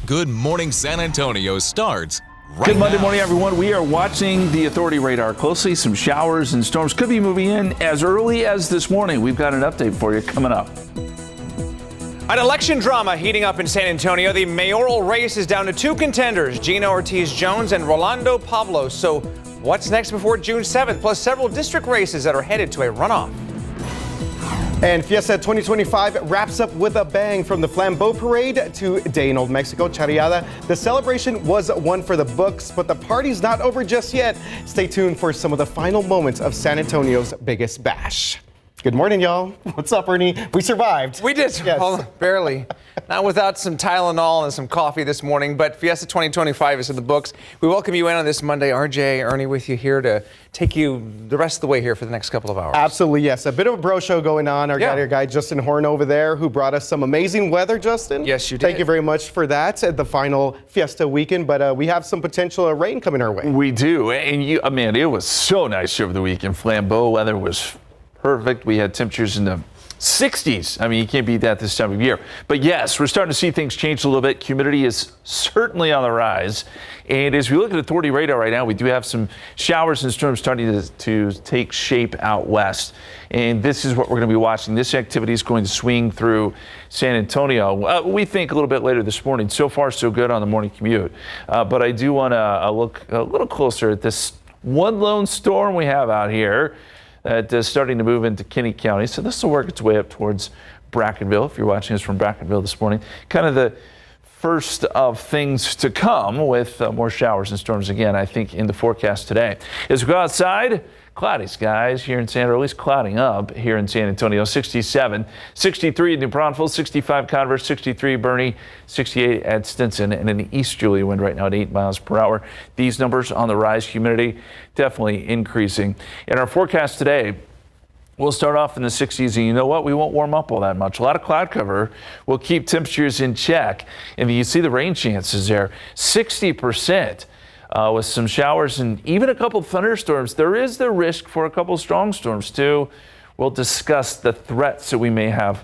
Good Morning San Antonio starts right Good Monday now. morning, everyone. We are watching the authority radar closely. Some showers and storms could be moving in as early as this morning. We've got an update for you coming up. An election drama heating up in San Antonio. The mayoral race is down to two contenders, Gina Ortiz-Jones and Rolando Pablos. So what's next before June 7th? Plus several district races that are headed to a runoff. And Fiesta 2025 wraps up with a bang, from the Flambeau Parade to Day in Old Mexico, Charreada. The celebration was one for the books, but the party's not over just yet. Stay tuned for some of the final moments of San Antonio's biggest bash. Good morning, y'all. What's up, Ernie? We survived. We did. Yes. Well, barely. Not without some Tylenol and some coffee this morning, but Fiesta 2025 is in the books. We welcome you in on this Monday. RJ, Ernie with you here to take you the rest of the way here for the next couple of hours. Absolutely, yes. A bit of a bro show going on. Our guy Justin Horn over there, who brought us some amazing weather, Justin. Yes, you did. Thank you very much for that at the final Fiesta weekend, but we have some potential rain coming our way. We do. And Amanda, it was so nice over the weekend. Flambeau weather was perfect. We had temperatures in the 60s. I mean, you can't beat that this time of year. But yes, we're starting to see things change a little bit. Humidity is certainly on the rise. And as we look at authority radar right now, we do have some showers and storms starting to take shape out west. And this is what we're going to be watching. This activity is going to swing through San Antonio. We think a little bit later this morning. So far, so good on the morning commute. But I do want to look a little closer at this one lone storm we have out here that is starting to move into Kinney County. So this will work its way up towards Brackenville. If you're watching us from Brackenville this morning, kind of the first of things to come with more showers and storms again, I think, in the forecast today. As we go outside, cloudy skies here in San, or at least clouding up here in San Antonio. 67, 63 in New Braunfels, 65 Converse, 63 Bernie, 68 at Stinson, and an easterly wind right now at 8 miles per hour. These numbers on the rise, humidity definitely increasing. In our forecast today, we'll start off in the 60s, and you know what? We won't warm up all that much. A lot of cloud cover will keep temperatures in check, and you see the rain chances there, 60%. With some showers and even a couple of thunderstorms. There is the risk for a couple of strong storms too. We'll discuss the threats that we may have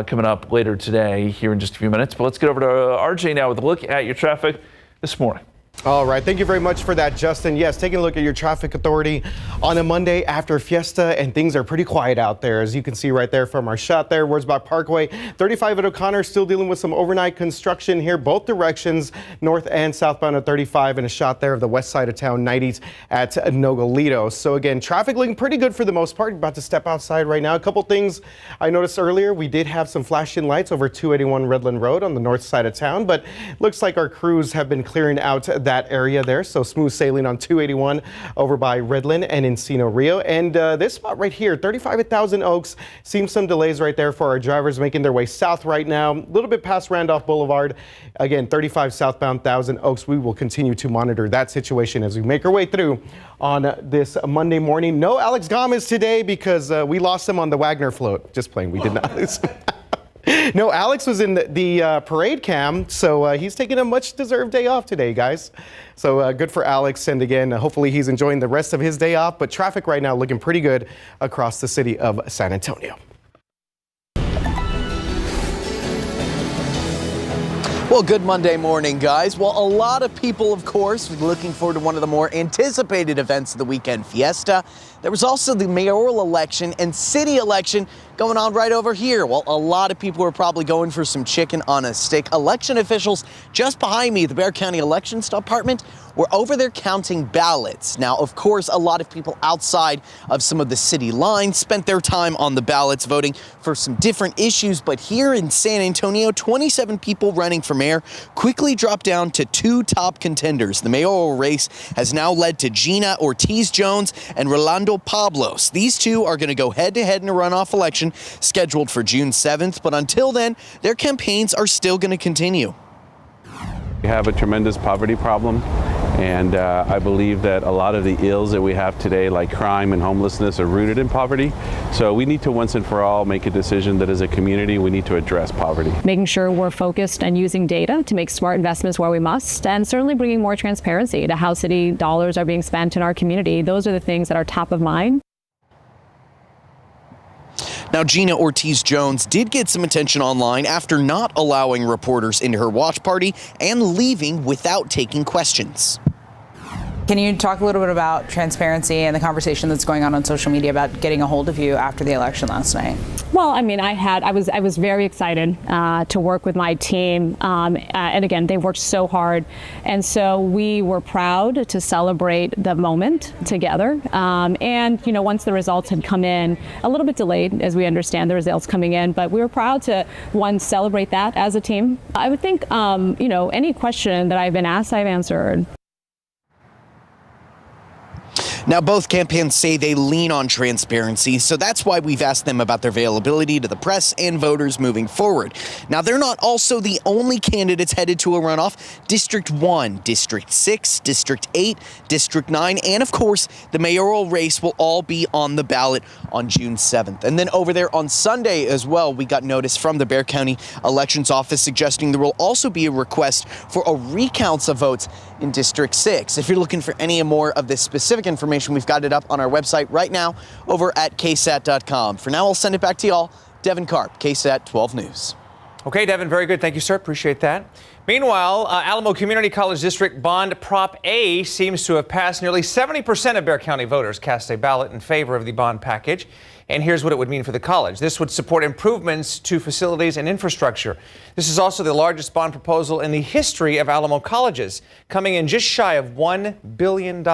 coming up later today here in just a few minutes. But let's get over to RJ now with a look at your traffic this morning. All right, thank you very much for that, Justin. Yes, taking a look at your traffic authority on a Monday after Fiesta, and things are pretty quiet out there, as you can see right there from our shot there. Wurzbach Parkway, 35 at O'Connor, still dealing with some overnight construction here, both directions, north and southbound at 35, and a shot there of the west side of town, 90s at Nogolito. So again, traffic looking pretty good for the most part. About to step outside right now. A couple things I noticed earlier. We did have some flashing lights over 281 Redland Road on the north side of town, but looks like our crews have been clearing out that area there, so smooth sailing on 281 over by Redland and Encino Rio. And this spot right here, 35 at Thousand Oaks, seems some delays right there for our drivers making their way south right now, a little bit past Randolph Boulevard. Again, 35 southbound Thousand Oaks. We will continue to monitor that situation as we make our way through on this Monday morning. No Alex Gomez today because we lost him on the Wagner float. Just playing, we did not lose. No, Alex was in the parade cam, so he's taking a much-deserved day off today, guys. So good for Alex, and again, hopefully he's enjoying the rest of his day off. But traffic right now looking pretty good across the city of San Antonio. Well, good Monday morning, guys. Well, a lot of people, of course, were looking forward to one of the more anticipated events of the weekend, Fiesta. There was also the mayoral election and city election going on right over here. Well, a lot of people were probably going for some chicken on a stick. Election officials just behind me, the Bexar County Elections Department, were over there counting ballots. Now, of course, a lot of people outside of some of the city lines spent their time on the ballots voting for some different issues. But here in San Antonio, 27 people running for mayor quickly dropped down to two top contenders. The mayoral race has now led to Gina Ortiz-Jones and Rolando Pablos. These two are going to go head-to-head in a runoff election scheduled for June 7th. But until then, their campaigns are still going to continue. We have a tremendous poverty problem, and I believe that a lot of the ills that we have today, like crime and homelessness, are rooted in poverty. So we need to once and for all make a decision that as a community we need to address poverty. Making sure we're focused and using data to make smart investments where we must, and certainly bringing more transparency to how city dollars are being spent in our community. Those are the things that are top of mind. Now, Gina Ortiz-Jones did get some attention online after not allowing reporters into her watch party and leaving without taking questions. Can you talk a little bit about transparency and the conversation that's going on social media about getting a hold of you after the election last night? Well, I mean, I was very excited to work with my team, and again, they worked so hard, and so we were proud to celebrate the moment together. And you know, once the results had come in, a little bit delayed, as we understand the results coming in, but we were proud to celebrate that as a team. I would think, you know, any question that I've been asked, I've answered. Now, both campaigns say they lean on transparency, so that's why we've asked them about their availability to the press and voters moving forward. Now, they're not also the only candidates headed to a runoff. District 1, District 6, District 8, District 9, and of course, the mayoral race will all be on the ballot on June 7th. And then over there on Sunday as well, we got notice from the Bexar County Elections Office suggesting there will also be a request for a recounts of votes in District 6. If you're looking for any more of this specific information, we've got it up on our website right now over at KSAT.com. For now, I'll send it back to y'all. Devin Karp, KSAT 12 News. Okay, Devin, very good. Thank you, sir. Appreciate that. Meanwhile, Alamo Community College District Bond Prop A seems to have passed. Nearly 70% of Bexar County voters cast a ballot in favor of the bond package. And here's what it would mean for the college. This would support improvements to facilities and infrastructure. This is also the largest bond proposal in the history of Alamo colleges, coming in just shy of $1 billion.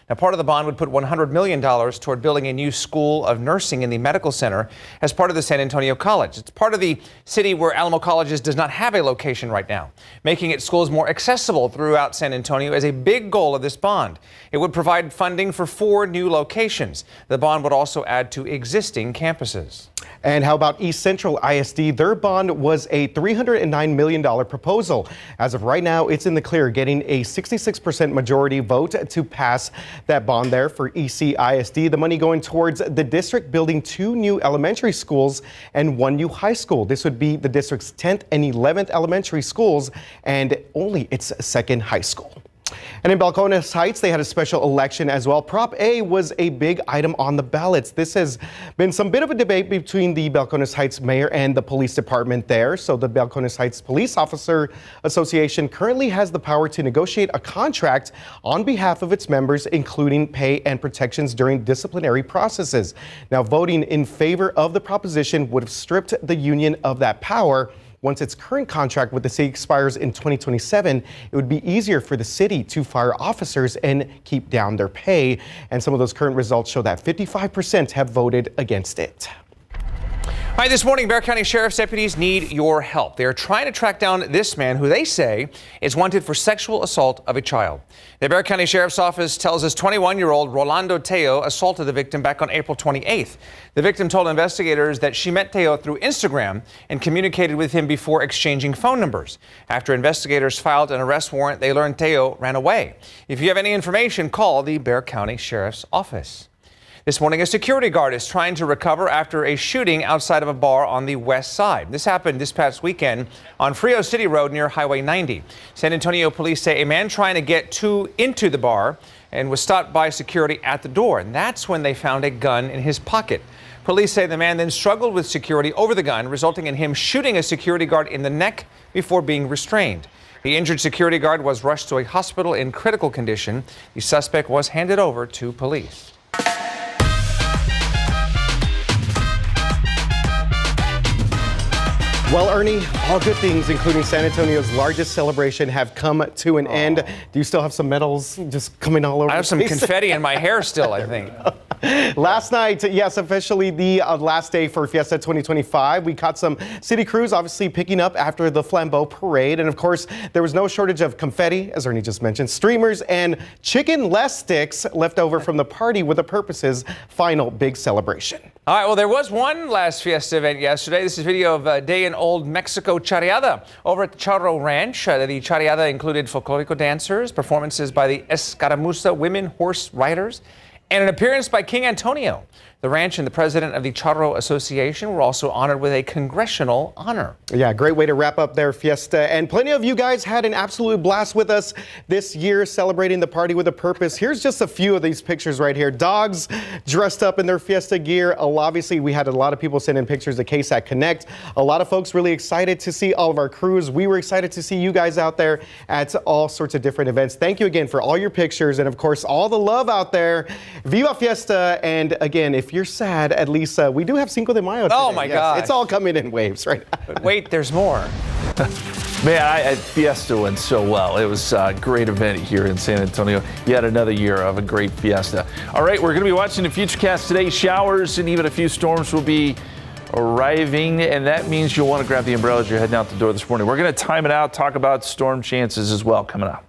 Now, part of the bond would put $100 million toward building a new school of nursing in the medical center as part of the San Antonio College. It's part of the city where Alamo Colleges does not have a location right now. Making its schools more accessible throughout San Antonio is a big goal of this bond. It would provide funding for 4 new locations. The bond would also add to existing campuses. And how about East Central ISD? Their bond was a $309 million proposal. As of right now, it's in the clear, getting a 66% majority vote to pass that bond there for ECISD. The money going towards the district building 2 new elementary schools and 1 new high school. This would be the district's 10th and 11th elementary schools and only its 2nd high school. And in Balcones Heights, they had a special election as well. Prop A was a big item on the ballots. This has been some bit of a debate between the Balcones Heights mayor and the police department there. So the Balcones Heights Police Officer Association currently has the power to negotiate a contract on behalf of its members, including pay and protections during disciplinary processes. Now, voting in favor of the proposition would have stripped the union of that power. Once its current contract with the city expires in 2027, it would be easier for the city to fire officers and keep down their pay. And some of those current results show that 55% have voted against it. All right, this morning, Bexar County Sheriff's deputies need your help. They are trying to track down this man who they say is wanted for sexual assault of a child. The Bexar County Sheriff's Office tells us 21-year-old Rolando Teo assaulted the victim back on April 28th. The victim told investigators that she met Teo through Instagram and communicated with him before exchanging phone numbers. After investigators filed an arrest warrant, they learned Teo ran away. If you have any information, call the Bexar County Sheriff's Office. This morning, a security guard is trying to recover after a shooting outside of a bar on the west side. This happened this past weekend on Frio City Road near Highway 90. San Antonio police say a man trying to get into the bar and was stopped by security at the door. And that's when they found a gun in his pocket. Police say the man then struggled with security over the gun, resulting in him shooting a security guard in the neck before being restrained. The injured security guard was rushed to a hospital in critical condition. The suspect was handed over to police. Well, Ernie, all good things, including San Antonio's largest celebration, have come to an end. Do you still have some medals just coming all over? I have some confetti in my hair still, I think. Last night, yes, officially the last day for Fiesta 2025. We caught some city crews obviously picking up after the Flambeau Parade. And of course, there was no shortage of confetti, as Ernie just mentioned, streamers and chicken-less sticks left over from the party with the Purpose's final big celebration. All right, well, there was one last Fiesta event yesterday. This is video of a day in old Mexico charreada over at the Charro Ranch. The charreada included folklorico dancers, performances by the Escaramuza women horse riders, and an appearance by King Antonio. The ranch and the president of the Charro Association were also honored with a congressional honor. Yeah, great way to wrap up their Fiesta. And plenty of you guys had an absolute blast with us this year, celebrating the party with a purpose. Here's just a few of these pictures right here. Dogs dressed up in their Fiesta gear. Obviously, we had a lot of people send in pictures to KSAT Connect. A lot of folks really excited to see all of our crews. We were excited to see you guys out there at all sorts of different events. Thank you again for all your pictures and, of course, all the love out there. Viva Fiesta. And again, if you're sad, at least we do have Cinco de Mayo today. Oh, my gosh. It's all coming in waves right now. But wait, there's more. Man, Fiesta went so well. It was a great event here in San Antonio. Yet another year of a great Fiesta. All right, we're going to be watching the Futurecast today. Showers and even a few storms will be arriving, and that means you'll want to grab the umbrella as you're heading out the door this morning. We're going to time it out, talk about storm chances as well coming up.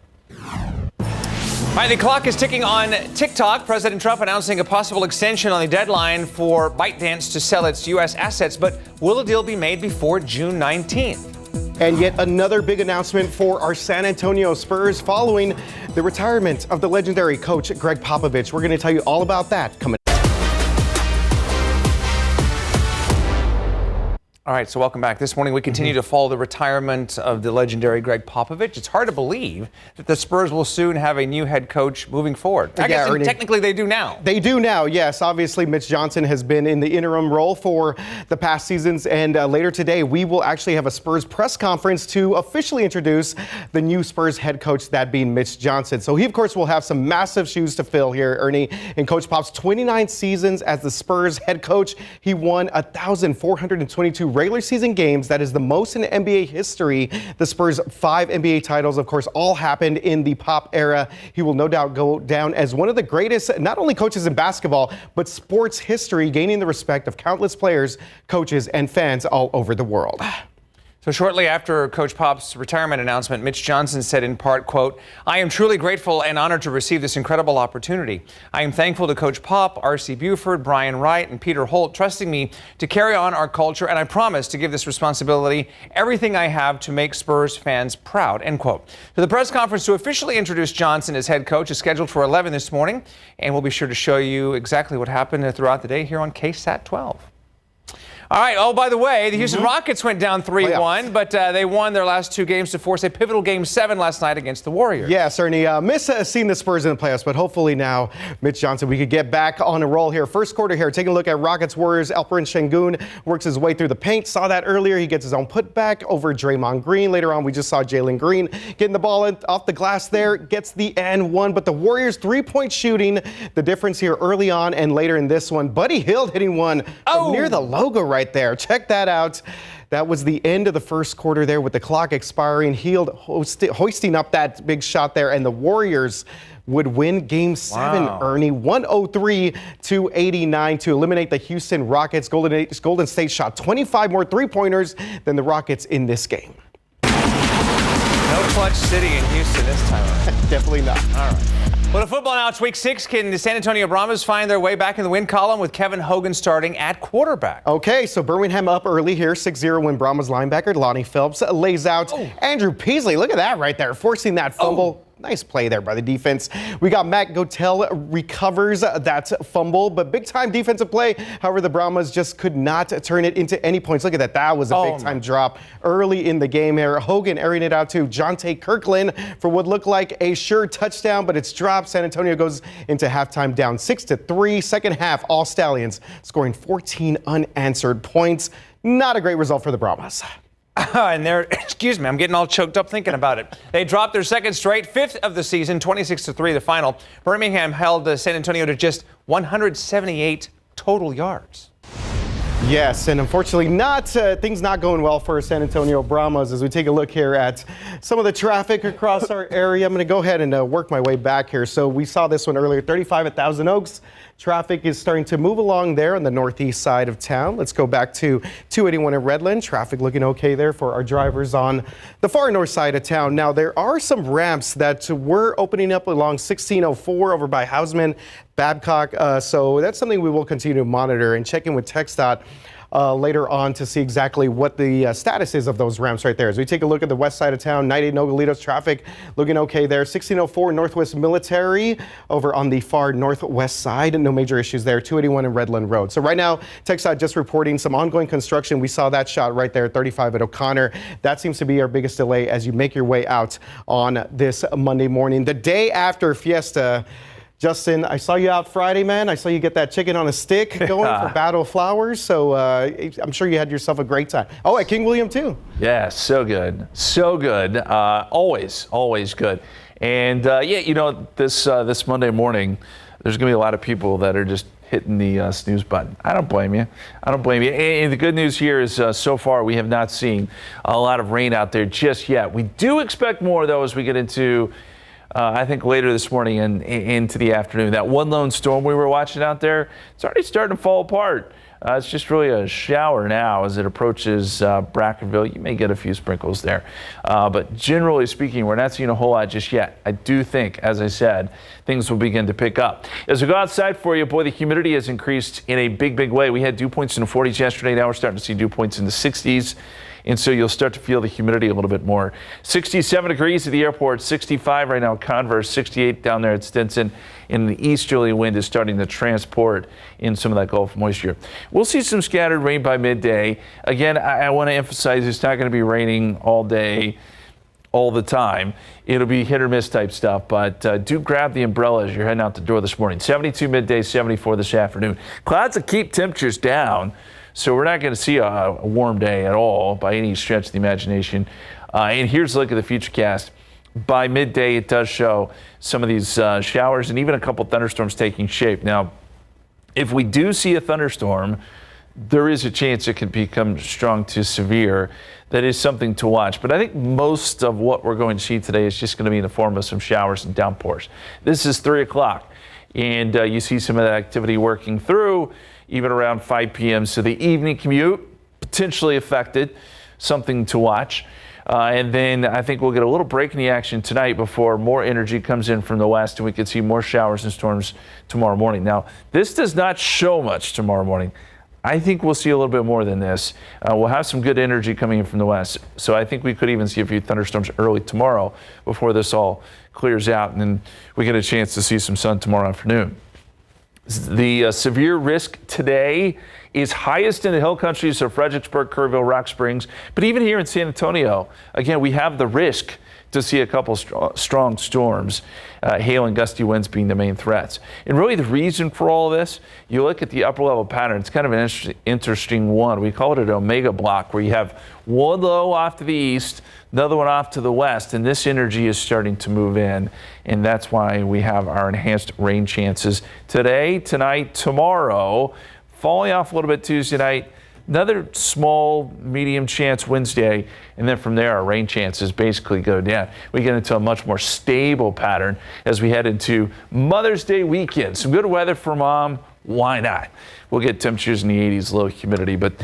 All right, the clock is ticking on TikTok. President Trump announcing a possible extension on the deadline for ByteDance to sell its U.S. assets, but will the deal be made before June 19th? And yet another big announcement for our San Antonio Spurs following the retirement of the legendary coach Greg Popovich. We're going to tell you all about that coming up. All right, so welcome back. This morning we continue to follow the retirement of the legendary Greg Popovich. It's hard to believe that the Spurs will soon have a new head coach moving forward. I guess technically they do now. They do now, yes. Obviously, Mitch Johnson has been in the interim role for the past seasons, and later today we will actually have a Spurs press conference to officially introduce the new Spurs head coach, that being Mitch Johnson. So he, of course, will have some massive shoes to fill here, Ernie. In Coach Pop's 29 seasons as the Spurs head coach, he won 1,422 regular season games. That is the most in NBA history. The Spurs' 5 NBA titles, of course, all happened in the Pop era. He will no doubt go down as one of the greatest, not only coaches in basketball, but sports history, gaining the respect of countless players, coaches, and fans all over the world. So shortly after Coach Pop's retirement announcement, Mitch Johnson said in part, quote, "I am truly grateful and honored to receive this incredible opportunity. I am thankful to Coach Pop, R.C. Buford, Brian Wright, and Peter Holt trusting me to carry on our culture, and I promise to give this responsibility everything I have to make Spurs fans proud," end quote. So the press conference to officially introduce Johnson as head coach is scheduled for 11 this morning, and we'll be sure to show you exactly what happened throughout the day here on KSAT 12. All right. Oh, by the way, the Houston Rockets went down 3-1, but they won their last 2 games to force a pivotal Game 7 last night against the Warriors. Yes, Ernie. Miss seeing the Spurs in the playoffs, but hopefully now, Mitch Johnson, we could get back on a roll here. First quarter here, taking a look at Rockets Warriors. Alperen Şengün works his way through the paint. Saw that earlier. He gets his own putback over Draymond Green. Later on, we just saw Jalen Green getting the ball off the glass there, gets the and one. But the Warriors' 3-point shooting, the difference here early on and later in this one. Buddy Hield hitting one from near the logo right there. Check that out. That was the end of the first quarter there with the clock expiring. Hield hoisting up that big shot there, and the Warriors would win Game 7, Ernie, 103-89 to eliminate the Houston Rockets. Golden State shot 25 more three-pointers than the Rockets in this game. No clutch city in Houston this time around. Definitely not. All right. Well, to football now. It's week 6. Can the San Antonio Brahmas find their way back in the win column with Kevin Hogan starting at quarterback? Okay, so Birmingham up early here, 6-0 when Brahmas linebacker Lonnie Phelps lays out Andrew Peasley. Look at that right there, forcing that fumble. Nice play there by the defense. We got Matt Gotel recovers that fumble, but big-time defensive play. However, the Brahmas just could not turn it into any points. Look at that. That was a big-time drop early in the game here. Hogan airing it out to Jonte Kirkland for what looked like a sure touchdown, but it's dropped. San Antonio goes into halftime down 6-3. Second half, all Stallions scoring 14 unanswered points. Not a great result for the Brahmas. And excuse me, I'm getting all choked up thinking about it. They dropped their second straight, 5th of the season, 26-3 the final. Birmingham held San Antonio to just 178 total yards. Yes, and unfortunately things not going well for San Antonio Brahmas as we take a look here at some of the traffic across our area. I'm going to go ahead and work my way back here. So we saw this one earlier, 35 at Thousand Oaks. Traffic is starting to move along there on the northeast side of town. Let's go back to 281 in Redland. Traffic looking okay there for our drivers on the far north side of town. Now, there are some ramps that were opening up along 1604 over by Hausman, Babcock. So that's something we will continue to monitor and check in with TxDOT later on to see exactly what the status is of those ramps right there. As we take a look at the west side of town, 98 Nogalitos traffic looking okay there. 1604 Northwest Military over on the far northwest side. No major issues there. 281 and Redland Road. So right now, KSAT just reporting some ongoing construction. We saw that shot right there, 35 at O'Connor. That seems to be our biggest delay as you make your way out on this Monday morning. The day after Fiesta. Justin, I saw you out Friday, man. I saw you get that chicken on a stick going for Battle of Flowers. So I'm sure you had yourself a great time. Oh, at King William, too. Yeah, so good. So good. Always good. And, this Monday morning, there's going to be a lot of people that are just hitting the snooze button. I don't blame you. And the good news here is so far we have not seen a lot of rain out there just yet. We do expect more, though, as we get into I think later this morning and into the afternoon. That one lone storm we were watching out there, it's already starting to fall apart. It's just really a shower now as it approaches Brackenville. You may get a few sprinkles there. But generally speaking, we're not seeing a whole lot just yet. I do think, as I said, things will begin to pick up. As we go outside for you, boy, the humidity has increased in a big way. We had dew points in the 40s yesterday. Now we're starting to see dew points in the 60s. And so you'll start to feel the humidity a little bit more. 67 degrees at the airport, 65 right now at Converse, 68 down there at Stinson. And the easterly wind is starting to transport in some of that Gulf moisture. We'll see some scattered rain by midday. Again, I want to emphasize it's not going to be raining all day, all the time. It'll be hit or miss type stuff, but do grab the umbrella as you're heading out the door this morning. 72 midday, 74 this afternoon. Clouds will keep temperatures down. So we're not going to see a warm day at all by any stretch of the imagination. And here's a look at the futurecast. By midday, it does show some of these showers and even a couple thunderstorms taking shape. Now, if we do see a thunderstorm, there is a chance it could become strong to severe. That is something to watch. But I think most of what we're going to see today is just going to be in the form of some showers and downpours. This is 3 o'clock, and you see some of that activity working through even around 5 p.m. So the evening commute potentially affected, something to watch. And then I think we'll get a little break in the action tonight before more energy comes in from the west and we could see more showers and storms tomorrow morning. Now, this does not show much tomorrow morning. I think we'll see a little bit more than this. We'll have some good energy coming in from the west. So I think we could even see a few thunderstorms early tomorrow before this all clears out and then we get a chance to see some sun tomorrow afternoon. The severe risk today is highest in the hill country, so Fredericksburg, Kerrville, Rock Springs. But even here in San Antonio, again, we have the risk to see a couple strong storms, hail and gusty winds being the main threats. And really the reason for all of this, you look at the upper level pattern, it's kind of an interesting one. We call it an omega block where you have one low off to the east, another one off to the west, and this energy is starting to move in, and that's why we have our enhanced rain chances today, tonight, tomorrow, falling off a little bit Tuesday night, another small, medium chance Wednesday, and then from there, our rain chances basically go down. We get into a much more stable pattern as we head into Mother's Day weekend. Some good weather for mom. Why not? We'll get temperatures in the 80s, low humidity, but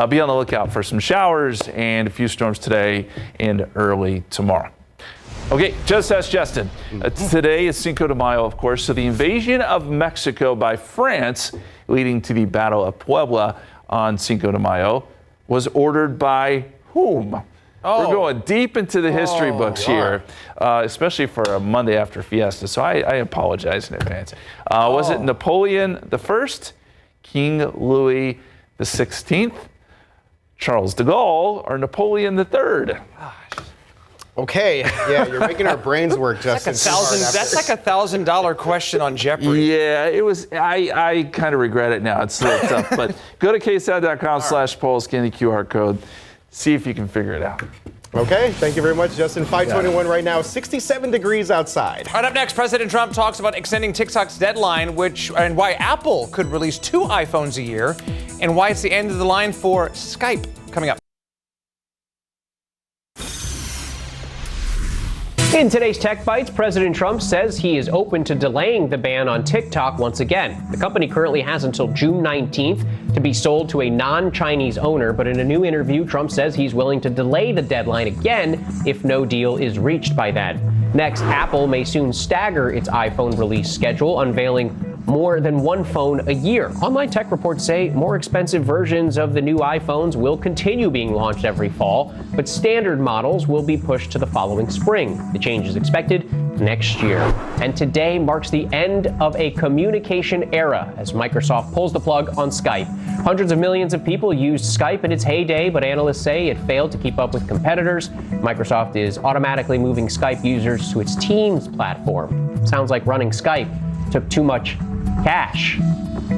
be on the lookout for some showers and a few storms today and early tomorrow. Okay, just ask Justin. Today is Cinco de Mayo, of course, so the invasion of Mexico by France, leading to the Battle of Puebla on Cinco de Mayo, was ordered by whom? We're going deep into the history books here, especially for a Monday after Fiesta, so I apologize in advance. Was it Napoleon I, King Louis XVI, Charles de Gaulle, or Napoleon III? Okay, yeah, you're making our brains work, Justin. That's like $1,000 question on Jeopardy. Yeah, it was. I kind of regret it now. It's a little tough, but go to KSAT.com/poll, scan the QR code, see if you can figure it out. Okay, thank you very much, Justin. 5:21 right now, 67 degrees outside. All right, up next, President Trump talks about extending TikTok's deadline, and why Apple could release 2 iPhones a year, and why it's the end of the line for Skype. Coming up. In today's Tech Bites, President Trump says he is open to delaying the ban on TikTok once again. The company currently has until June 19th to be sold to a non-Chinese owner, but in a new interview, Trump says he's willing to delay the deadline again if no deal is reached by then. Next, Apple may soon stagger its iPhone release schedule, unveiling more than one phone a year. Online tech reports say more expensive versions of the new iPhones will continue being launched every fall, but standard models will be pushed to the following spring. The change is expected next year. And today marks the end of a communication era as Microsoft pulls the plug on Skype. Hundreds of millions of people used Skype in its heyday, but analysts say it failed to keep up with competitors. Microsoft is automatically moving Skype users to its Teams platform. Sounds like running Skype took too much cash.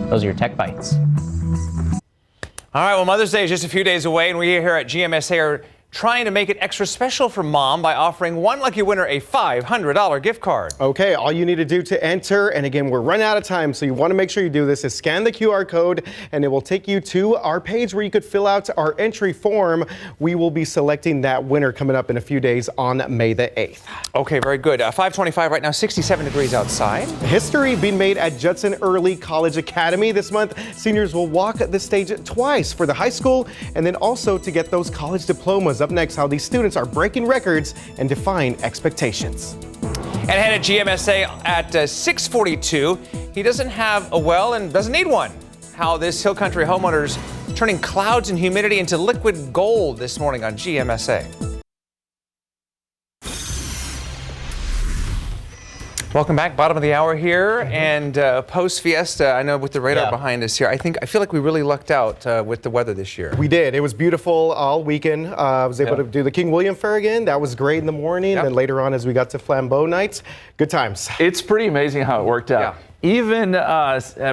Those are your Tech Bites. All right, well, Mother's Day is just a few days away, and we here at GMSA are trying to make it extra special for Mom by offering one lucky winner a $500 gift card. Okay, all you need to do to enter, and again, we're running out of time, so you want to make sure you do this, is scan the QR code, and it will take you to our page where you could fill out our entry form. We will be selecting that winner coming up in a few days on May the 8th. Okay, very good. 5:25 right now, 67 degrees outside. History being made at Judson Early College Academy this month. Seniors will walk the stage twice for the high school and then also to get those college diplomas. Up next, how these students are breaking records and defying expectations. And ahead at GMSA at 6:42, he doesn't have a well and doesn't need one. How this Hill Country homeowner's turning clouds and humidity into liquid gold this morning on GMSA. Welcome back, bottom of the hour here, and post Fiesta. I know with the radar behind us here, I feel like we really lucked out with the weather this year. We did. It was beautiful all weekend. I was able to do the King William Fair again. That was great in the morning. Then later on, as we got to Flambeau nights, good times. It's pretty amazing how it worked out. Even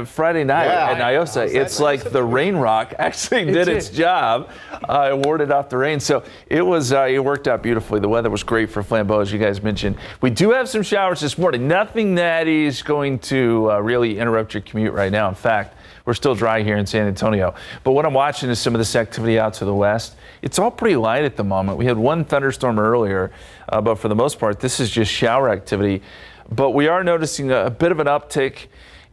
Friday night at Nyosa, it's like the rain rock actually did its job. It warded off the rain. So it worked out beautifully. The weather was great for Flambeau, as you guys mentioned. We do have some showers this morning. Nothing that is going to really interrupt your commute right now. In fact, we're still dry here in San Antonio. But what I'm watching is some of this activity out to the west. It's all pretty light at the moment. We had one thunderstorm earlier, but for the most part, this is just shower activity. But we are noticing a bit of an uptick,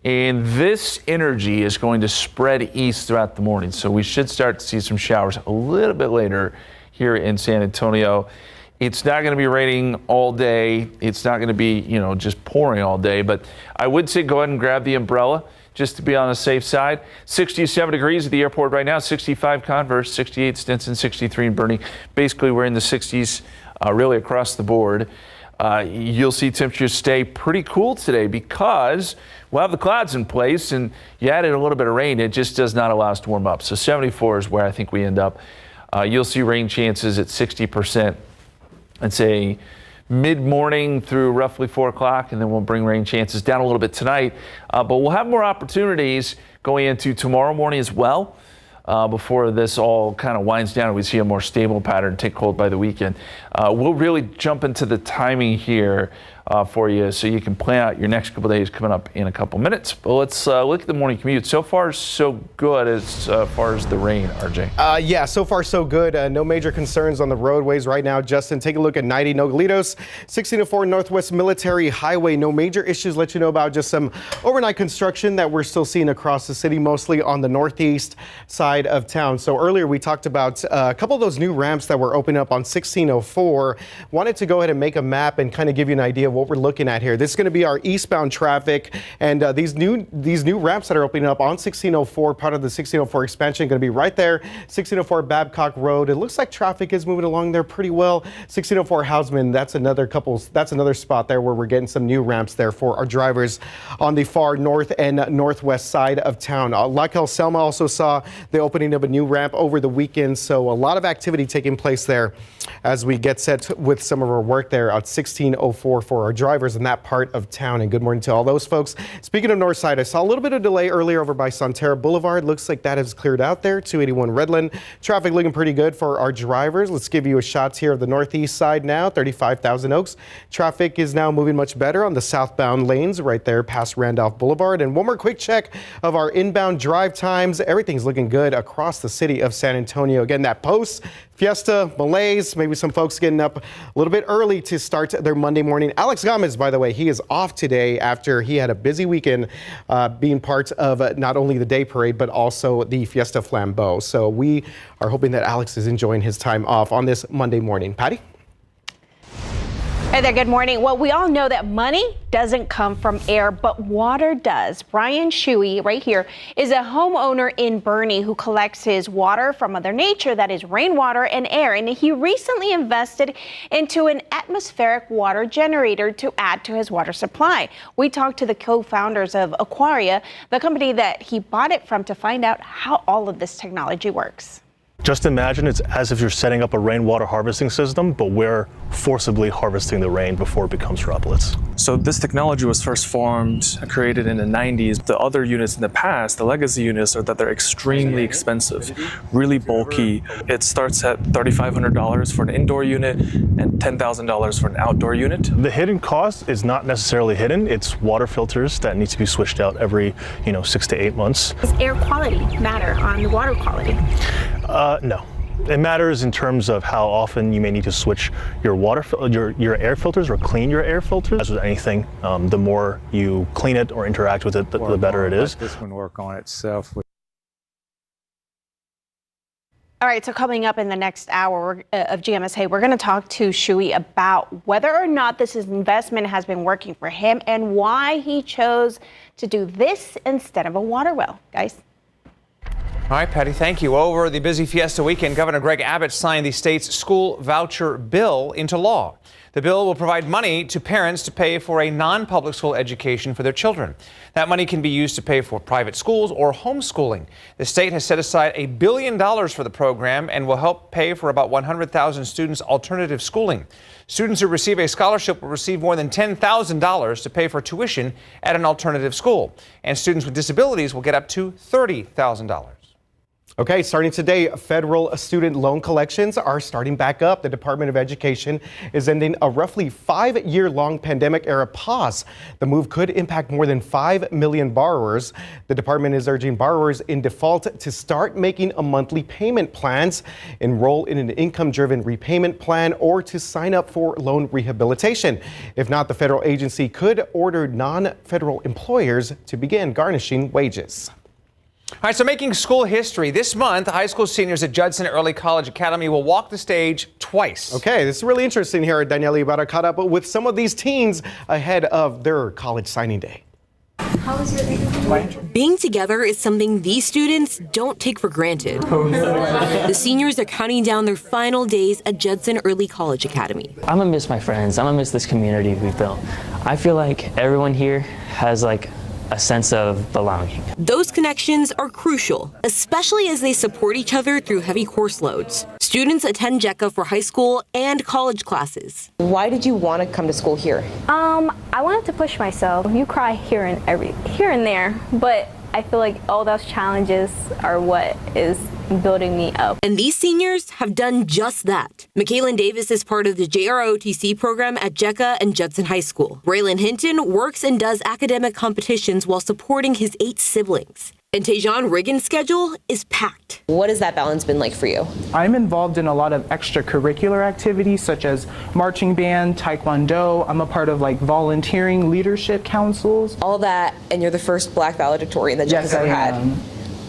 and this energy is going to spread east throughout the morning. So we should start to see some showers a little bit later here in San Antonio. It's not going to be raining all day. It's not going to be, just pouring all day. But I would say go ahead and grab the umbrella just to be on the safe side. 67 degrees at the airport right now, 65 Converse, 68 Stinson, 63 in Bernie. Basically, we're in the 60s really across the board. You'll see temperatures stay pretty cool today because we'll have the clouds in place, and you added a little bit of rain. It just does not allow us to warm up. So 74 is where I think we end up. You'll see rain chances at 60%. I'd say mid-morning through roughly 4 o'clock, and then we'll bring rain chances down a little bit tonight. But we'll have more opportunities going into tomorrow morning as well. Before this all kind of winds down and we see a more stable pattern take hold by the weekend. We'll really jump into the timing here for you so you can plan out your next couple days coming up in a couple minutes. But let's look at the morning commute. So far, so good as far as the rain, RJ. Yeah, so far, so good. No major concerns on the roadways right now. Justin, take a look at 90 Nogalitos, 1604 Northwest Military Highway. No major issues. Let you know about just some overnight construction that we're still seeing across the city, mostly on the northeast side of town. So earlier we talked about a couple of those new ramps that were opening up on 1604. Wanted to go ahead and make a map and kind of give you an idea of what we're looking at here. This is going to be our eastbound traffic, and these new ramps that are opening up on 1604, part of the 1604 expansion, going to be right there, 1604 Babcock Road. It looks like traffic is moving along there pretty well. 1604 Houseman, that's another spot there where we're getting some new ramps there for our drivers on the far north and northwest side of town. Like El Selma also saw the opening of a new ramp over the weekend, so a lot of activity taking place there as we get set with some of our work there at 1604 for our drivers in that part of town. And good morning to all those folks. Speaking of north side, I saw a little bit of delay earlier over by Sonterra Boulevard. Looks like that has cleared out there. 281 Redland. Traffic looking pretty good for our drivers. Let's give you a shot here of the northeast side now. 35,000 Oaks. Traffic is now moving much better on the southbound lanes right there past Randolph Boulevard. And one more quick check of our inbound drive times. Everything's looking good across the city of San Antonio. Again, that post Fiesta, malaise, maybe some folks getting up a little bit early to start their Monday morning. Alex Gomez, by the way, he is off today after he had a busy weekend being part of not only the day parade, but also the Fiesta Flambeau. So we are hoping that Alex is enjoying his time off on this Monday morning. Patty? Hey there, good morning. Well, we all know that money doesn't come from air, but water does. Brian Shuey, right here, is a homeowner in Bernie who collects his water from Mother Nature, that is rainwater and air, and he recently invested into an atmospheric water generator to add to his water supply. We talked to the co-founders of Aquaria, the company that he bought it from, to find out how all of this technology works. Just imagine it's as if you're setting up a rainwater harvesting system, but we're forcibly harvesting the rain before it becomes droplets. So this technology was first formed, created in the 90s. The other units in the past, the legacy units, are that they're extremely expensive, really bulky. It starts at $3,500 for an indoor unit and $10,000 for an outdoor unit. The hidden cost is not necessarily hidden. It's water filters that need to be switched out every 6 to 8 months. Does air quality matter on the water quality? No. It matters in terms of how often you may need to switch your your air filters or clean your air filters. As with anything, the more you clean it or interact with it, the better it is. This one work on itself. All right, so coming up in the next hour of GMSA, we're going to talk to Shuey about whether or not this investment has been working for him and why he chose to do this instead of a water well. Guys. All right, Patty, thank you. Over the busy Fiesta weekend, Governor Greg Abbott signed the state's school voucher bill into law. The bill will provide money to parents to pay for a non-public school education for their children. That money can be used to pay for private schools or homeschooling. The state has set aside $1 billion for the program and will help pay for about 100,000 students' alternative schooling. Students who receive a scholarship will receive more than $10,000 to pay for tuition at an alternative school. And students with disabilities will get up to $30,000. Okay, starting today, federal student loan collections are starting back up. The Department of Education is ending a roughly 5-year-long pandemic-era pause. The move could impact more than 5 million borrowers. The department is urging borrowers in default to start making a monthly payment plans, enroll in an income-driven repayment plan, or to sign up for loan rehabilitation. If not, the federal agency could order non-federal employers to begin garnishing wages. All right, so making school history. This month, high school seniors at Judson Early College Academy will walk the stage twice. Okay, this is really interesting here. Danielle Ibarra caught up with some of these teens ahead of their college signing day. Being together is something these students don't take for granted. The seniors are counting down their final days at Judson Early College Academy. I'm gonna miss my friends. I'm gonna miss this community we've built. I feel like everyone here has a sense of belonging. Those connections are crucial, especially as they support each other through heavy course loads. Students attend JECA for high school and college classes. Why did you want to come to school here? I wanted to push myself. You cry here and there, but I feel like all those challenges are what is building me up. And these seniors have done just that. McKaylin Davis is part of the JROTC program at JECA and Judson High School. Braylon Hinton works and does academic competitions while supporting his 8 siblings. And Tejan Riggins' schedule is packed. What has that balance been like for you? I'm involved in a lot of extracurricular activities such as marching band, taekwondo. I'm a part of volunteering leadership councils. All that, and you're the first Black valedictorian that JECA's ever had.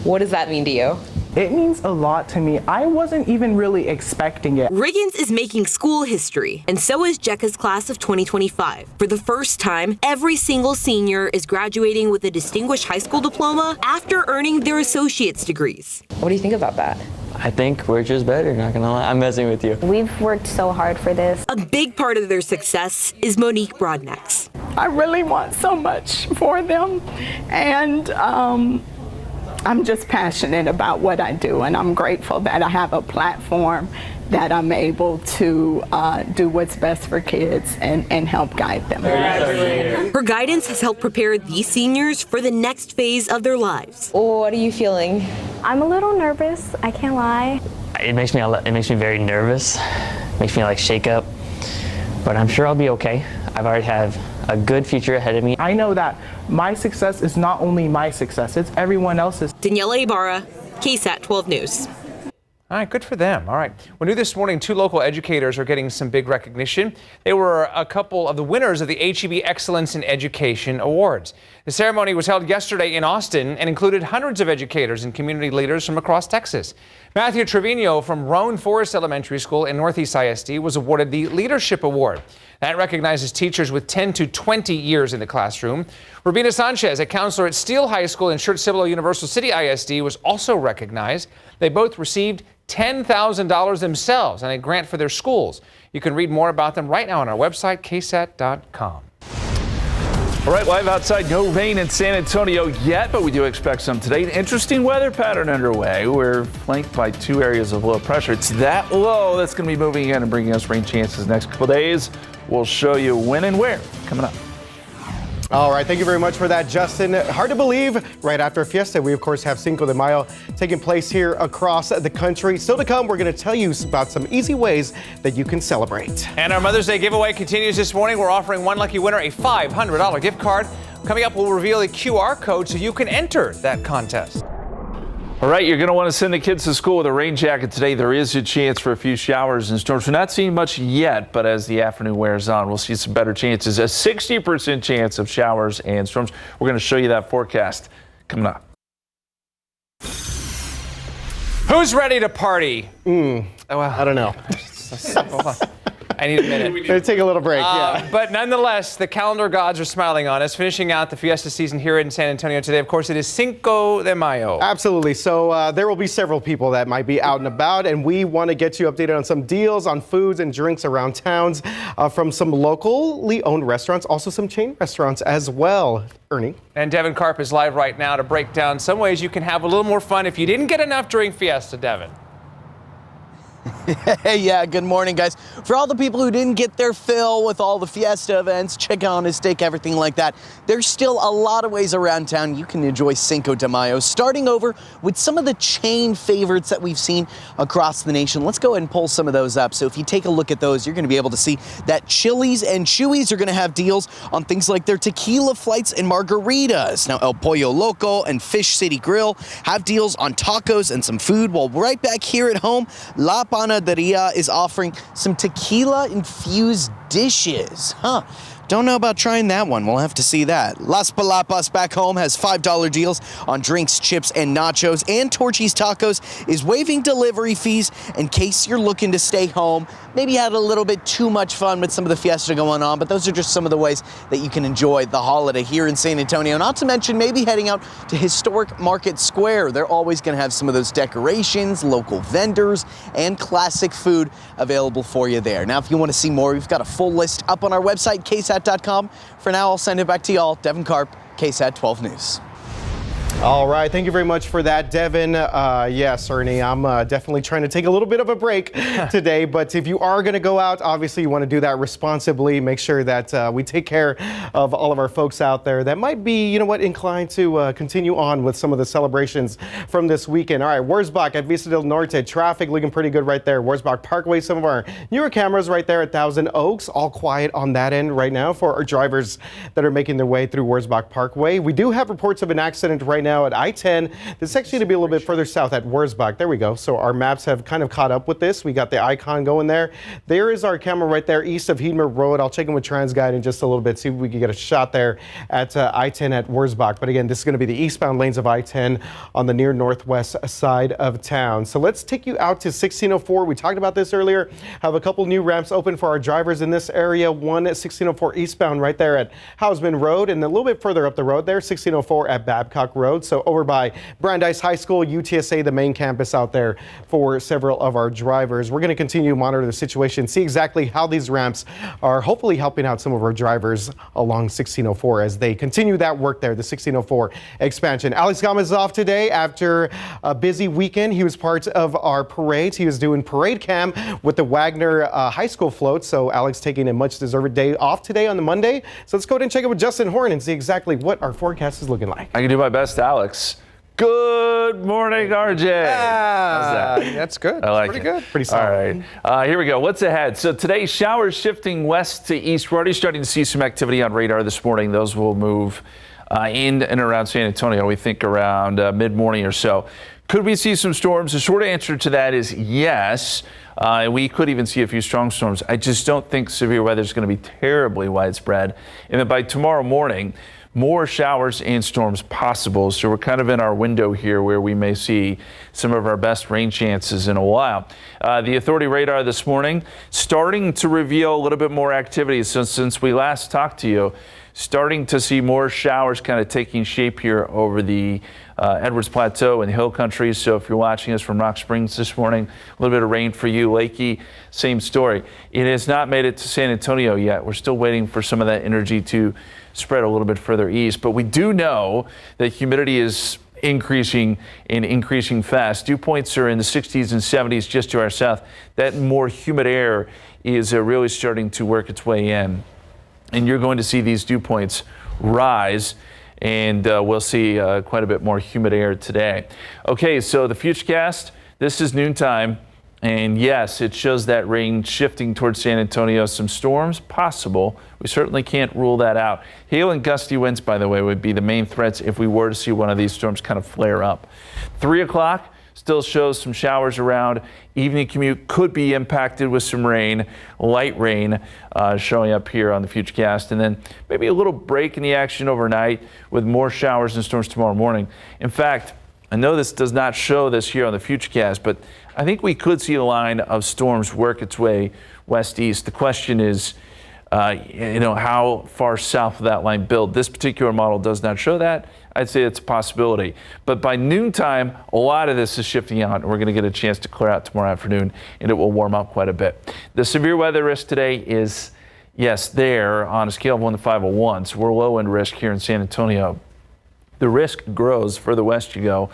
What does that mean to you? It means a lot to me. I wasn't even really expecting it. Riggins is making school history, and so is JECA's class of 2025. For the first time, every single senior is graduating with a distinguished high school diploma after earning their associate's degrees. What do you think about that? I think we're just better, not gonna lie. I'm messing with you. We've worked so hard for this. A big part of their success is Monique Broadnax. I really want so much for them, and I'm just passionate about what I do, and I'm grateful that I have a platform that I'm able to do what's best for kids and help guide them. Her guidance has helped prepare these seniors for the next phase of their lives. What are you feeling? I'm a little nervous, I can't lie. It makes me very nervous. Makes me shake up. But I'm sure I'll be okay. I've already have a good future ahead of me. I know that my success is not only my success, it's everyone else's. Daniela Ibarra, KSAT 12 News. All right, good for them. All right. Well, new this morning, 2 local educators are getting some big recognition. They were a couple of the winners of the HEB Excellence in Education Awards. The ceremony was held yesterday in Austin and included hundreds of educators and community leaders from across Texas. Matthew Trevino from Roan Forest Elementary School in Northeast ISD was awarded the Leadership Award. That recognizes teachers with 10 to 20 years in the classroom. Rubina Sanchez, a counselor at Steele High School in Church Cibolo Universal City ISD, was also recognized. They both received $10,000 themselves and a grant for their schools. You can read more about them right now on our website, KSAT.com. All right, live outside, no rain in San Antonio yet, but we do expect some today. An interesting weather pattern underway. We're flanked by 2 areas of low pressure. It's that low that's going to be moving in and bringing us rain chances next couple days. We'll show you when and where coming up. All right, thank you very much for that, Justin. Hard to believe, right after Fiesta, we of course have Cinco de Mayo taking place here across the country. Still to come, we're going to tell you about some easy ways that you can celebrate. And our Mother's Day giveaway continues this morning. We're offering one lucky winner a $500 gift card. Coming up, we'll reveal a QR code so you can enter that contest. All right, you're going to want to send the kids to school with a rain jacket today. There is a chance for a few showers and storms. We're not seeing much yet, but as the afternoon wears on, we'll see some better chances. A 60% chance of showers and storms. We're going to show you that forecast coming up. Who's ready to party? Well, I don't know. I need a minute. Let's take a little break, yeah. But nonetheless, the calendar gods are smiling on us, finishing out the Fiesta season here in San Antonio today. Of course, it is Cinco de Mayo. Absolutely. So there will be several people that might be out and about, and we want to get you updated on some deals on foods and drinks around towns from some locally owned restaurants, also some chain restaurants as well. Ernie. And Devin Karp is live right now to break down some ways you can have a little more fun if you didn't get enough during Fiesta, Devin. Yeah, good morning, guys. For all the people who didn't get their fill with all the Fiesta events, chicken on a stick, everything like that, there's still a lot of ways around town you can enjoy Cinco de Mayo, starting over with some of the chain favorites that we've seen across the nation. Let's go ahead and pull some of those up. So if you take a look at those, you're going to be able to see that Chili's and Chuy's are going to have deals on things like their tequila flights and margaritas. Now, El Pollo Loco and Fish City Grill have deals on tacos and some food, while right back here at home, La Panaderia is offering some tequila-infused dishes. Don't know about trying that one. We'll have to see that. Las Palapas back home has $5 deals on drinks, chips, and nachos. And Torchy's Tacos is waiving delivery fees in case you're looking to stay home. Maybe had a little bit too much fun with some of the Fiesta going on, but those are just some of the ways that you can enjoy the holiday here in San Antonio. Not to mention maybe heading out to Historic Market Square. They're always going to have some of those decorations, local vendors, and classic food available for you there. Now, if you want to see more, we've got a full list up on our website, KSAT.com. For now, I'll send it back to y'all. Devin Karp, KSAT 12 News. All right, thank you very much for that, Devin. Yes, Ernie, I'm definitely trying to take a little bit of a break today, but if you are going to go out, obviously you want to do that responsibly. Make sure that we take care of all of our folks out there that might be, inclined to continue on with some of the celebrations from this weekend. All right, Wurzbach at Vista del Norte, traffic looking pretty good right there. Wurzbach Parkway, some of our newer cameras right there at Thousand Oaks, all quiet on that end right now for our drivers that are making their way through Wurzbach Parkway. We do have reports of an accident right now at I-10. This is actually going to be a little bit further south at Wurzbach. There we go. So our maps have kind of caught up with this. We got the icon going there. There is our camera right there east of Heidmer Road. I'll check in with TransGuide in just a little bit, see if we can get a shot there at I-10 at Wurzbach. But again, this is going to be the eastbound lanes of I-10 on the near northwest side of town. So let's take you out to 1604. We talked about this earlier. Have a couple new ramps open for our drivers in this area. One at 1604 eastbound right there at Hausman Road, and a little bit further up the road there, 1604 at Babcock Road. So over by Brandeis High School, UTSA, the main campus out there for several of our drivers. We're going to continue to monitor the situation, see exactly how these ramps are hopefully helping out some of our drivers along 1604 as they continue that work there, the 1604 expansion. Alex Gomez is off today after a busy weekend. He was part of our parades. He was doing parade cam with the Wagner High School float. So Alex taking a much deserved day off today on the Monday. So let's go ahead and check it with Justin Horn and see exactly what our forecast is looking like. I can do my best, Alex. Good morning, RJ. That's good. I like pretty it. good. Pretty solid. All right. Here we go. What's ahead? So today, showers shifting west to east. We're already starting to see some activity on radar this morning. Those will move in and around San Antonio, we think around mid-morning or so. Could we see some storms? The short answer to that is yes. We could even see a few strong storms. I just don't think severe weather is going to be terribly widespread. And then by tomorrow morning, more showers and storms possible. So we're kind of in our window here where we may see some of our best rain chances in a while. The Authority radar this morning starting to reveal a little bit more activity since we last talked to you. Starting to see more showers kind of taking shape here over the Edwards Plateau and Hill Country. So if you're watching us from Rock Springs this morning, a little bit of rain for you. Lakey, same story. It has not made it to San Antonio yet. We're still waiting for some of that energy to spread a little bit further east. But we do know that humidity is increasing and increasing fast. Dew points are in the 60s and 70s just to our south. That more humid air is really starting to work its way in. And you're going to see these dew points rise, and we'll see quite a bit more humid air today. Okay, so the Futurecast, this is noontime, and yes, it shows that rain shifting towards San Antonio. Some storms possible. We certainly can't rule that out. Hail and gusty winds, by the way, would be the main threats if we were to see one of these storms kind of flare up. 3 o'clock. Still shows some showers around. Evening commute could be impacted with some rain, light rain showing up here on the Futurecast. And then maybe a little break in the action overnight with more showers and storms tomorrow morning. In fact, I know this does not show this here on the Futurecast, but I think we could see a line of storms work its way west-east. The question is, how far south of that line build. This particular model does not show that. I'd say it's a possibility. But by noontime, a lot of this is shifting out, and we're going to get a chance to clear out tomorrow afternoon, and it will warm up quite a bit. The severe weather risk today is, yes, there on a scale of 1 to 5 of 1. So we're low in risk here in San Antonio. The risk grows further west you go,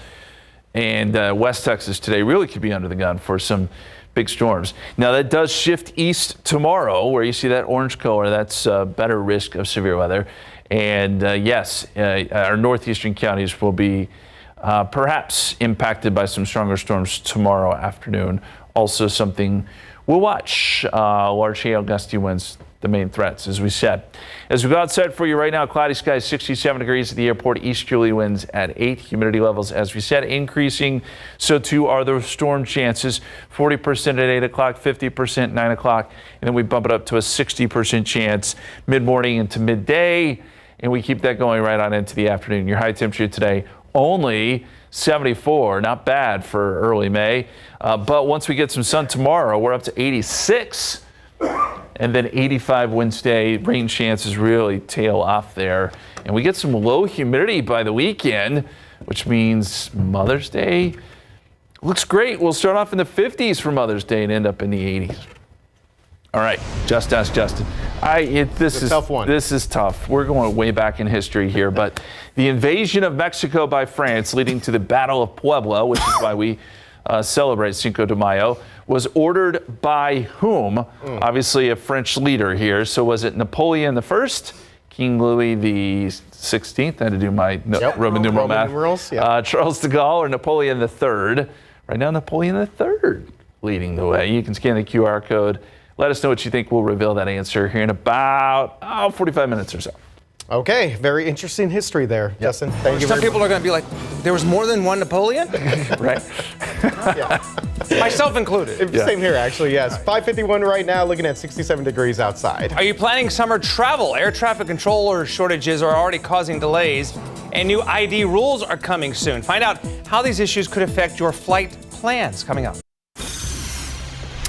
and West Texas today really could be under the gun for some big storms. Now that does shift east tomorrow, where you see that orange color. That's better risk of severe weather. And yes, our northeastern counties will be perhaps impacted by some stronger storms tomorrow afternoon. Also something we'll watch. Large hail, gusty winds, the main threats, as we said. As we go outside for you right now, cloudy skies, 67 degrees at the airport, easterly winds at 8. Humidity levels, as we said, increasing. So too are the storm chances. 40% at 8 o'clock, 50% at 9 o'clock. And then we bump it up to a 60% chance mid-morning into midday. And we keep that going right on into the afternoon. Your high temperature today, only 74. Not bad for early May. But once we get some sun tomorrow, we're up to 86. And then 85 Wednesday. Rain chances really tail off there. And we get some low humidity by the weekend, which means Mother's Day looks great. We'll start off in the 50s for Mother's Day and end up in the 80s. All right, Just Ask Justin. This is tough one. This is tough. We're going way back in history here, but the invasion of Mexico by France, leading to the Battle of Puebla, which is why we celebrate Cinco de Mayo, was ordered by whom? Obviously, a French leader here. So was it Napoleon I, King Louis the 16th? I had to do my Roman numeral math. Numerals, Charles de Gaulle or Napoleon III? Right now, Napoleon III leading the way. You can scan the QR code. Let us know what you think. We'll reveal that answer here in about 45 minutes or so. Okay, very interesting history there, Justin. Thank you. Some people are going to be like, there was more than one Napoleon? Right. Myself included. Same here, actually, yes. 5:51 right now, looking at 67 degrees outside. Are you planning summer travel? Air traffic controller shortages are already causing delays, and new ID rules are coming soon. Find out how these issues could affect your flight plans coming up.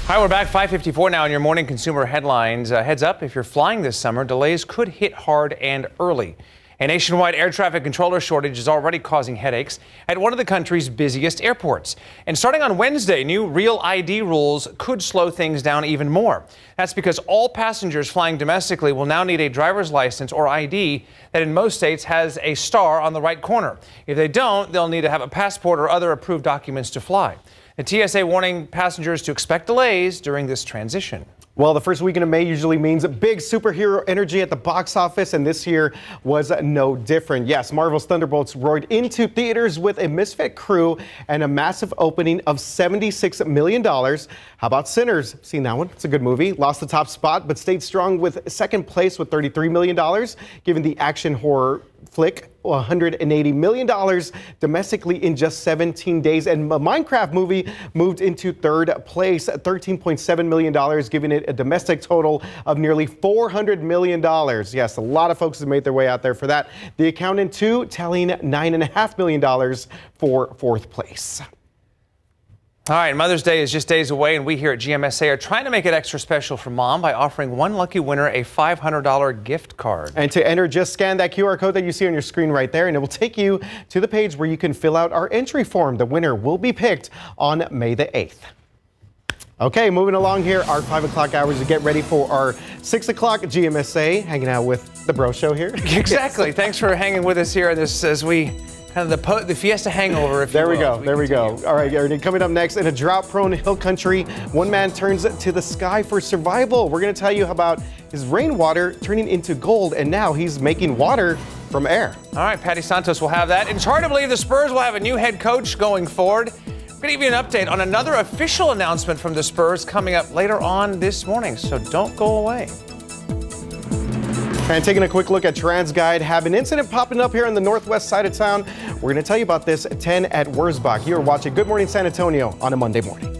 Hi, we're back 5:54 now in your morning consumer headlines. Heads up, if you're flying this summer, delays could hit hard and early. A nationwide air traffic controller shortage is already causing headaches at one of the country's busiest airports. And starting on Wednesday, new real ID rules could slow things down even more. That's because all passengers flying domestically will now need a driver's license or ID that in most states has a star on the right corner. If they don't, they'll need to have a passport or other approved documents to fly. The TSA warning passengers to expect delays during this transition. Well, the first weekend of May usually means big superhero energy at the box office, and this year was no different. Yes, Marvel's Thunderbolts roared into theaters with a misfit crew and a massive opening of $76 million. How about Sinners? Seen that one? It's a good movie. Lost the top spot, but stayed strong with second place with $33 million, given the action horror flick $180 million domestically in just 17 days. And a Minecraft movie moved into third place, $13.7 million, giving it a domestic total of nearly $400 million. Yes, a lot of folks have made their way out there for that. The Accountant 2 telling $9.5 million for fourth place. All right, Mother's Day is just days away, and we here at GMSA are trying to make it extra special for Mom by offering one lucky winner a $500 gift card. And to enter, just scan that QR code that you see on your screen right there, and it will take you to the page where you can fill out our entry form. The winner will be picked on May the 8th. Okay, moving along here, our 5 o'clock hours to get ready for our 6 o'clock GMSA, hanging out with the Bro Show here. Exactly. Thanks for hanging with us here as we kind of the Fiesta hangover, if there you will. There we go. All right, Ernie, coming up next, in a drought-prone hill country, one man turns to the sky for survival. We're going to tell you about his rainwater turning into gold, and now he's making water from air. All right, Patty Santos will have that. And it's hard to believe the Spurs will have a new head coach going forward. We're going to give you an update on another official announcement from the Spurs coming up later on this morning, so don't go away. And taking a quick look at TransGuide, have an incident popping up here on the northwest side of town. We're going to tell you about this at 10 at Wurzbach. You're watching Good Morning San Antonio on a Monday morning.